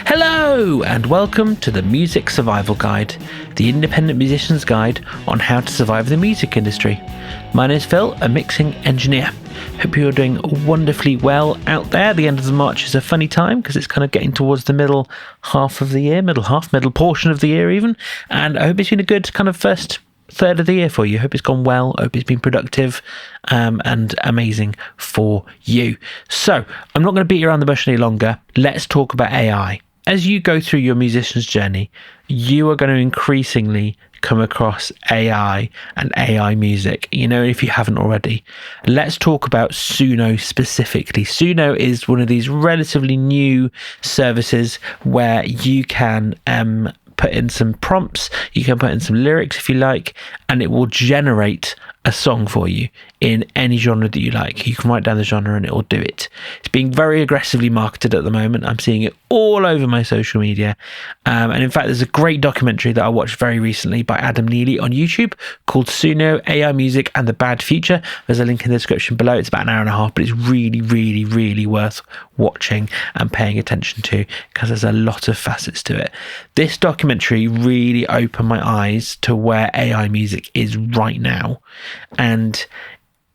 Hello and welcome to the Music Survival Guide, the independent musician's guide on how to survive the music industry. My name is Phil, a mixing engineer. Hope you're doing wonderfully well out there. The end of March is a funny time because it's kind of getting towards the middle portion of the year even. And I hope it's been a good kind of first third of the year for you. Hope it's gone well. Hope it's been productive and amazing for you. So I'm not going to beat you around the bush any longer. Let's talk about AI. As you go through your musician's journey, you are going to increasingly come across AI and AI music, if you haven't already. Let's talk about Suno specifically. Suno is one of these relatively new services where you can put in some prompts, you can put in some lyrics if you like, and it will generate a song for you in any genre that you like. You can write down the genre and it will do it. It's being very aggressively marketed at the moment. I'm seeing it all over my social media. And in fact, there's a great documentary that I watched very recently by Adam Neely on YouTube called Suno, AI Music and the Bad Future. There's a link in the description below. It's about an hour and a half, but it's really, really, really worth watching and paying attention to because there's a lot of facets to it. This documentary really opened my eyes to where AI music is right now. And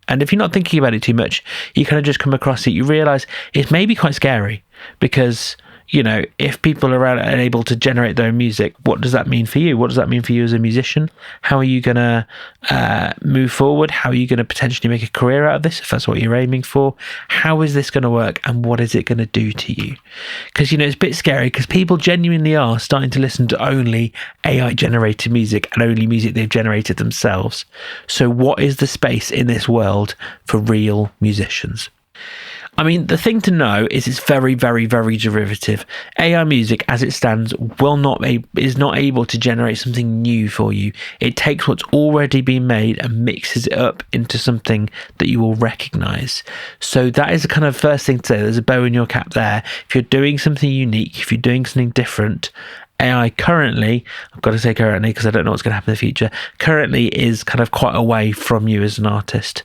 if you're not thinking about it too much, you kind of just come across it, you realize it's maybe quite scary because, if people are able to generate their own music, what does that mean for you? What does that mean for you as a musician? How are you going to move forward? How are you going to potentially make a career out of this if that's what you're aiming for? How is this going to work and what is it going to do to you? Because, it's a bit scary because people genuinely are starting to listen to only AI generated music and only music they've generated themselves. So what is the space in this world for real musicians? I mean, the thing to know is it's very, very, very derivative. AI music, as it stands, is not able to generate something new for you. It takes what's already been made and mixes it up into something that you will recognize. So that is the kind of first thing to say. There's a bow in your cap there. If you're doing something unique, if you're doing something different, AI currently, I've got to say currently because I don't know what's going to happen in the future, currently is kind of quite away from you as an artist.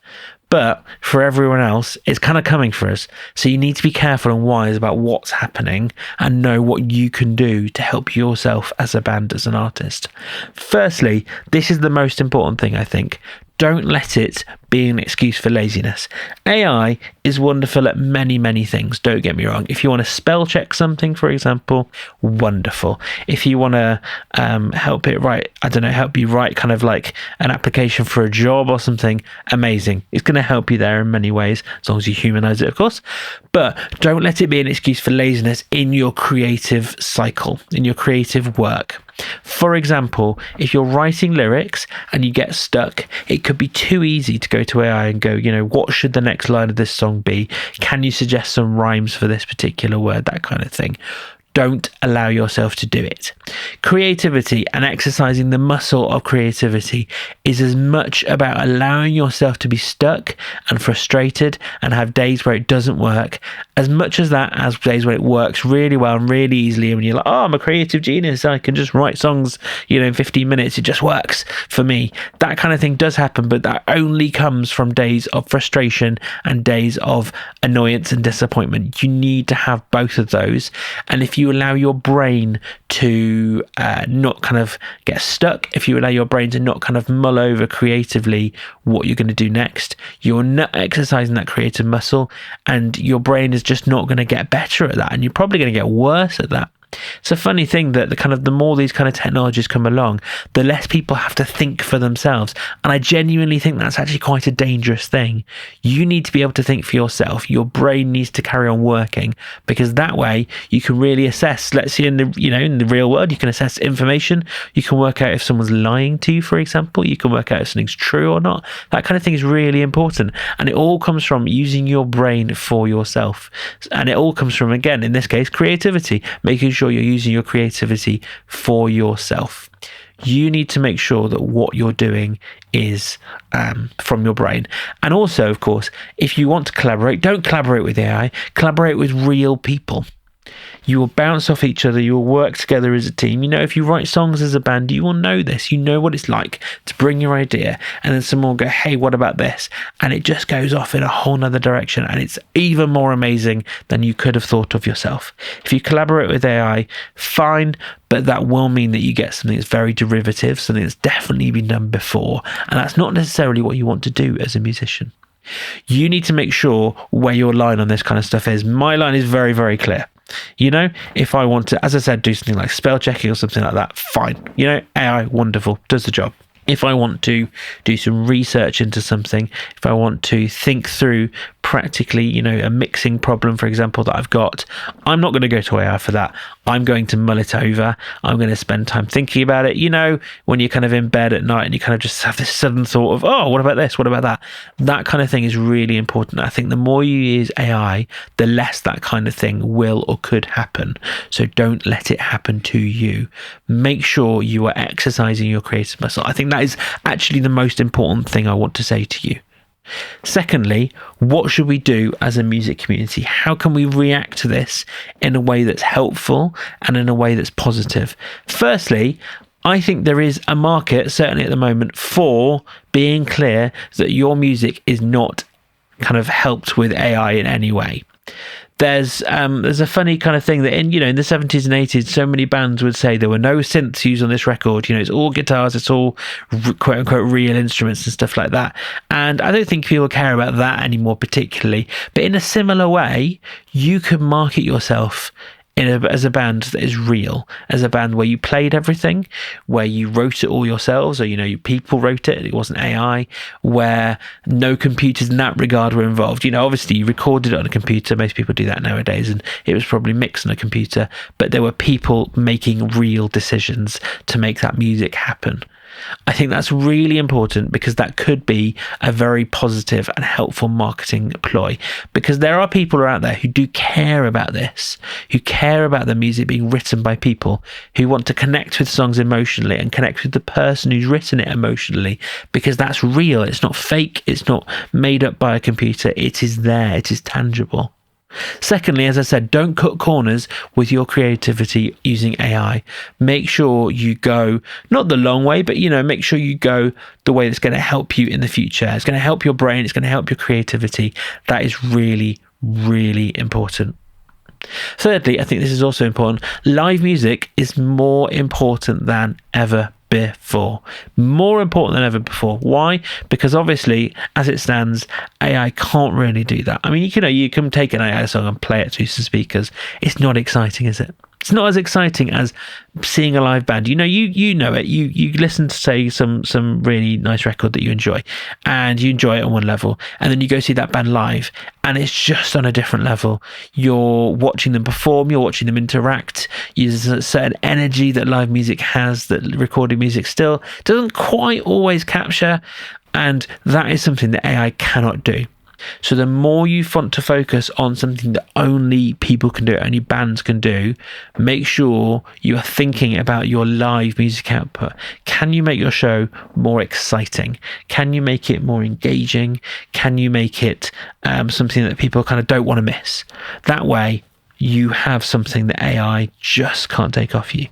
But for everyone else, it's kind of coming for us. So you need to be careful and wise about what's happening and know what you can do to help yourself as a band, as an artist. Firstly, this is the most important thing, I think. Don't let it be an excuse for laziness. AI is wonderful at many, many things. Don't get me wrong. If you want to spell check something, for example, wonderful. If you want to help you write kind of like an application for a job or something, amazing. It's going to help you there in many ways, as long as you humanize it, of course. But don't let it be an excuse for laziness in your creative cycle, in your creative work. For example, if you're writing lyrics and you get stuck, it could be too easy to go to AI and go, what should the next line of this song be? Can you suggest some rhymes for this particular word? That kind of thing. Don't allow yourself to do it. Creativity and exercising the muscle of creativity is as much about allowing yourself to be stuck and frustrated and have days where it doesn't work, as much as days where it works really well and really easily. And when you're like, I'm a creative genius, I can just write songs, in 15 minutes, it just works for me. That kind of thing does happen, but that only comes from days of frustration and days of annoyance and disappointment. You need to have both of those. And if you allow your brain to not kind of get stuck, if you allow your brain to not kind of mull over creatively what you're going to do next, you're not exercising that creative muscle and your brain is just not going to get better at that, and you're probably going to get worse at that. It's a funny thing that the more these kind of technologies come along, the less people have to think for themselves. And I genuinely think that's actually quite a dangerous thing. You need to be able to think for yourself. Your brain needs to carry on working because that way you can really assess, let's say in the real world, you can assess information. You can work out if someone's lying to you, for example. You can work out if something's true or not. That kind of thing is really important. And it all comes from using your brain for yourself. And it all comes from, again, in this case, creativity, making sure you're using your creativity for yourself. You need to make sure that what you're doing is from your brain. And also, of course, if you want to collaborate, don't collaborate with AI, collaborate with real people. You will bounce off each other. You will work together as a team. If you write songs as a band, you will know this. You know what it's like to bring your idea and then someone will go, hey, what about this? And it just goes off in a whole nother direction. And it's even more amazing than you could have thought of yourself. If you collaborate with AI, fine, but that will mean that you get something that's very derivative, something that's definitely been done before. And that's not necessarily what you want to do as a musician. You need to make sure where your line on this kind of stuff is. My line is very, very clear. If I want to, as I said, do something like spell checking or something like that, fine. AI, wonderful, does the job. If I want to do some research into something, if I want to think through practically, a mixing problem, for example, that I've got, I'm not going to go to AI for that. I'm going to mull it over. I'm going to spend time thinking about it. When you're kind of in bed at night and you kind of just have this sudden thought of, oh, what about this? What about that? That kind of thing is really important. I think the more you use AI, the less that kind of thing will or could happen. So don't let it happen to you. Make sure you are exercising your creative muscle. I think that is actually the most important thing I want to say to you. Secondly, what should we do as a music community? How can we react to this in a way that's helpful and in a way that's positive? Firstly, I think there is a market, certainly at the moment, for being clear that your music is not kind of helped with AI in any way. There's a funny kind of thing that in the 70s and 80s, so many bands would say there were no synths used on this record. It's all guitars, it's all quote unquote real instruments and stuff like that. And I don't think people care about that anymore particularly. But in a similar way, you could market yourself as a band that is real, as a band where you played everything, where you wrote it all yourselves, or people wrote it wasn't AI, where no computers in that regard were involved. Obviously you recorded it on a computer, most people do that nowadays, and it was probably mixed on a computer, but there were people making real decisions to make that music happen. I think that's really important because that could be a very positive and helpful marketing ploy, because there are people out there who do care about this, who care about the music being written by people, who want to connect with songs emotionally and connect with the person who's written it emotionally, because that's real. It's not fake. It's not made up by a computer. It is there. It is tangible. Secondly, as I said, don't cut corners with your creativity using AI. Make sure you go, not the long way, but, make sure you go the way that's going to help you in the future. It's going to help your brain. It's going to help your creativity. That is really, really important. Thirdly, I think this is also important. Live music is more important than ever before. More important than ever before. Why? Because obviously, as it stands, AI can't really do that. I mean, you can take an AI song and play it through some speakers. It's not exciting, is it? It's not as exciting as seeing a live band. You know it. You listen to, say, some really nice record that you enjoy, and you enjoy it on one level, and then you go see that band live, and it's just on a different level. You're watching them perform, you're watching them interact. There's a certain energy that live music has that recorded music still doesn't quite always capture, and that is something that AI cannot do. So the more you want to focus on something that only people can do, only bands can do, make sure you are thinking about your live music output. Can you make your show more exciting? Can you make it more engaging? Can you make it something that people kind of don't want to miss? That way, you have something that AI just can't take off you.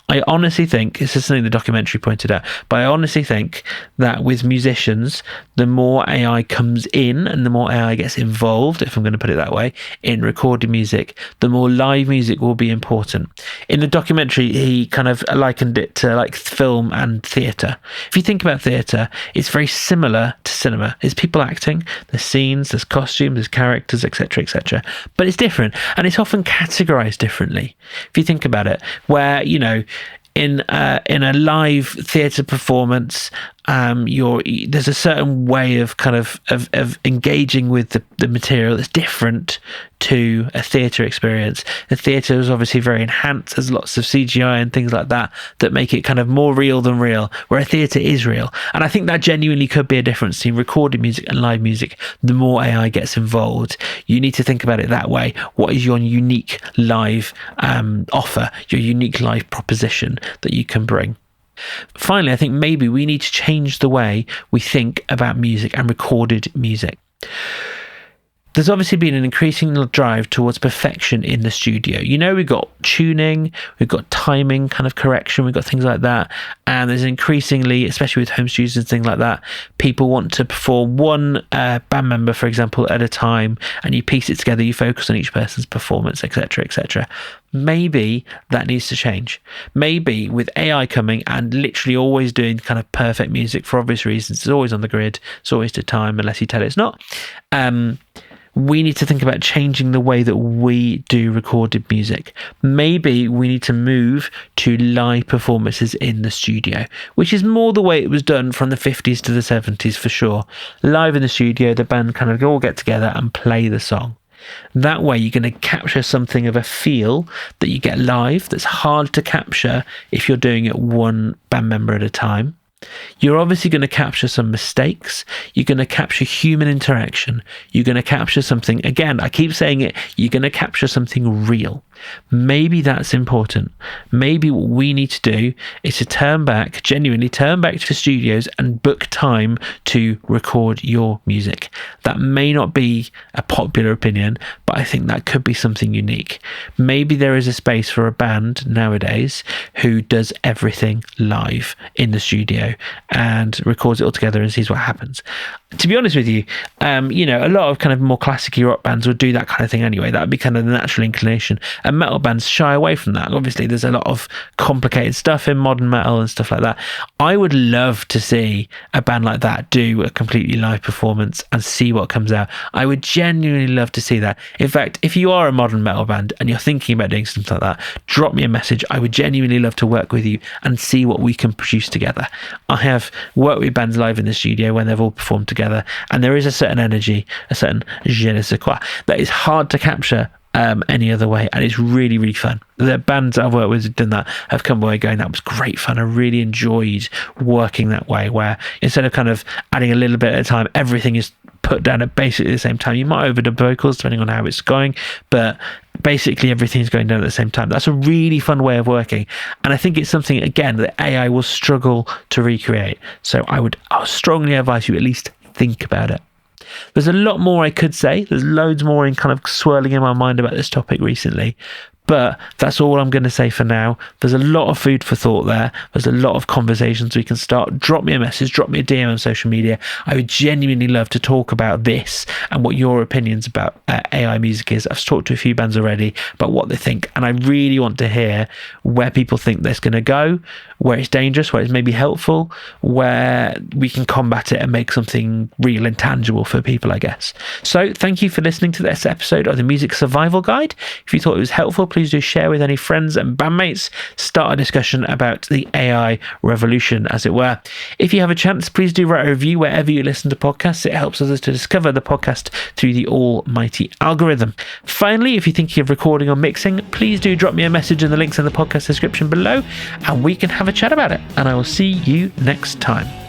I honestly think, this is something the documentary pointed out, but I honestly think that with musicians, the more AI comes in and the more AI gets involved, if I'm going to put it that way, in recording music, the more live music will be important. In the documentary, he kind of likened it to like film and theatre. If you think about theatre, it's very similar to cinema. It's people acting, there's scenes, there's costumes, there's characters, etc., but it's different, and it's often categorized differently. If you think about it, where in a live theatre performance, there's a certain way of kind of engaging with the material that's different to a theatre experience. The theatre is obviously very enhanced. There's lots of CGI and things like that make it kind of more real than real, where a theatre is real. And I think that genuinely could be a difference between recorded music and live music. The more AI gets involved, you need to think about it that way. What is your unique live offer, your unique live proposition that you can bring? Finally, I think maybe we need to change the way we think about music and recorded music. there's obviously been an increasing drive towards perfection in the studio. We've got tuning, we've got timing kind of correction, we've got things like that. And there's increasingly, especially with home studios and things like that, people want to perform one band member, for example, at a time, and you piece it together, you focus on each person's performance, etc., etc. Maybe that needs to change. Maybe with AI coming and literally always doing kind of perfect music for obvious reasons, it's always on the grid, it's always to time unless you tell it it's not. We need to think about changing the way that we do recorded music. Maybe we need to move to live performances in the studio, which is more the way it was done from the 50s to the 70s for sure. Live in the studio, the band kind of all get together and play the song. That way you're going to capture something of a feel that you get live that's hard to capture if you're doing it one band member at a time. You're obviously going to capture some mistakes. You're going to capture human interaction. You're going to capture something, again, I keep saying it, you're going to capture something real. Maybe that's important. Maybe what we need to do is to genuinely turn back to studios and book time to record your music. That may not be a popular opinion, but I think that could be something unique. Maybe there is a space for a band nowadays who does everything live in the studio and records it all together and sees what happens. To be honest with you, a lot of kind of more classic rock bands would do that kind of thing anyway. That would be kind of the natural inclination. And metal bands shy away from that. Obviously, there's a lot of complicated stuff in modern metal and stuff like that. I would love to see a band like that do a completely live performance and see what comes out. I would genuinely love to see that. In fact, if you are a modern metal band and you're thinking about doing something like that, drop me a message. I would genuinely love to work with you and see what we can produce together. I have worked with bands live in the studio when they've all performed together, and there is a certain energy, a certain je ne sais quoi that is hard to capture any other way, and it's really, really fun. The bands I've worked with who've done that have come away going, that was great fun. I really enjoyed working that way, where instead of kind of adding a little bit at a time, everything is put down at basically the same time. You might overdub vocals depending on how it's going, but basically everything's going down at the same time. That's a really fun way of working, and I think it's something, again, that AI will struggle to recreate. So I would strongly advise you at least think about it. There's a lot more I could say. There's loads more in kind of swirling in my mind about this topic recently, but that's all I'm going to say for now. There's a lot of food for thought there. There's a lot of conversations we can start. Drop me a message, drop me a DM on social media. I would genuinely love to talk about this and what your opinions about AI music is. I've talked to a few bands already about what they think, and I really want to hear where people think that's going to go, where it's dangerous, where it's maybe helpful, where we can combat it and make something real and tangible for people, I guess. So thank you for listening to this episode of the Music Survival Guide. If you thought it was helpful, please do share with any friends and bandmates. Start a discussion about the AI revolution, as it were. If you have a chance, please do write a review wherever you listen to podcasts. It helps others to discover the podcast through the almighty algorithm. Finally, if you're thinking of recording or mixing, please do drop me a message in the links in the podcast description below, and we can have a chat about it. And I will see you next time.